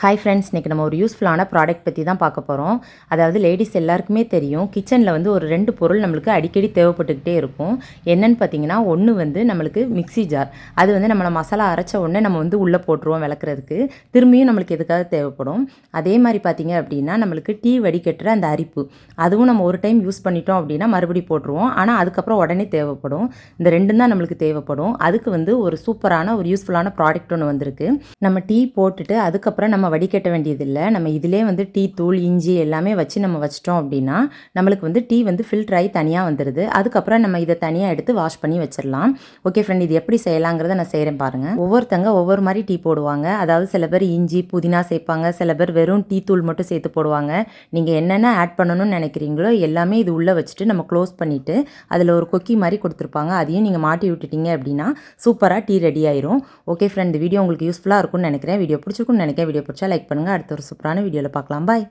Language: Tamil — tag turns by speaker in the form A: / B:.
A: ஹாய் ஃப்ரெண்ட்ஸ், இன்றைக்கி நம்ம ஒரு யூஸ்ஃபுல்லான ப்ராடக்ட் பற்றி தான் பார்க்க போகிறோம். அதாவது லேடிஸ் எல்லாருக்குமே தெரியும், கிச்சனில் வந்து ஒரு 2 பொருள் நம்மளுக்கு அடிக்கடி தேவைப்பட்டுக்கிட்டே இருக்கும். என்னென்னு பார்த்தீங்கன்னா, ஒன்று வந்து நம்மளுக்கு மிக்ஸி ஜார். அது வந்து நம்மளை மசாலா அரைச்ச உடனே நம்ம வந்து உள்ளே போட்டுருவோம் விளக்குறதுக்கு. திரும்பியும் நம்மளுக்கு எதுக்காக தேவைப்படும். அதே மாதிரி பார்த்தீங்க அப்படின்னா, நம்மளுக்கு டீ வடிகட்டுற அந்த அரிப்பு, அதுவும் நம்ம ஒரு டைம் யூஸ் பண்ணிட்டோம் அப்படின்னா மறுபடியும் போட்டுருவோம். ஆனால் அதுக்கப்புறம் உடனே தேவைப்படும். இந்த 2 தான் நம்மளுக்கு தேவைப்படும். அதுக்கு வந்து ஒரு சூப்பரான ஒரு யூஸ்ஃபுல்லான ப்ராடக்ட் ஒன்று வந்திருக்கு. நம்ம டீ போட்டுட்டு அதுக்கப்புறம் நம்ம வடிகட்ட வேண்டியதில்லை. நம்ம இதிலே வந்து டீ தூள், இஞ்சி எல்லாமே வச்சு நம்ம வச்சிட்டோம் அப்படின்னா நம்மளுக்கு வந்து டீ வந்து ஃபில்டர் ஆகி தனியாக வந்துடுது. அதுக்கப்புறம் நம்ம இதை தனியாக எடுத்து வாஷ் பண்ணி வச்சிடலாம். ஓகே ஃப்ரெண்ட், இது எப்படி செய்யலாங்கிறத நான் செய்கிறேன் பாருங்கள். ஒவ்வொருத்தங்க ஒவ்வொரு மாதிரி டீ போடுவாங்க. அதாவது சில பேர் இஞ்சி புதினா சேர்ப்பாங்க, சில பேர் வெறும் டீ தூள் மட்டும் சேர்த்து போடுவாங்க. நீங்கள் என்னென்ன ஆட் பண்ணணும்னு நினைக்கிறீங்களோ எல்லாமே இது உள்ளே வச்சுட்டு நம்ம க்ளோஸ் பண்ணிவிட்டு அதில் ஒரு கொக்கி மாதிரி கொடுத்துருப்பாங்க. அதையும் நீங்கள் மாட்டி விட்டுட்டீங்க அப்படின்னா சூப்பராக டீ ரெடி ஆயிரும். ஓகே ஃப்ரெண்ட், இந்த வீடியோ உங்களுக்கு யூஸ்ஃபுல்லாக இருக்கும்னு நினைக்கிறேன். வீடியோ பிடிச்சிருக்குன்னு நினைக்கிறேன். வீடியோ பிடிச்சா லைக் பண்ணுங்கள். அடுத்த ஒரு சூப்பரான வீடியோவில் பார்க்கலாம். பாய்.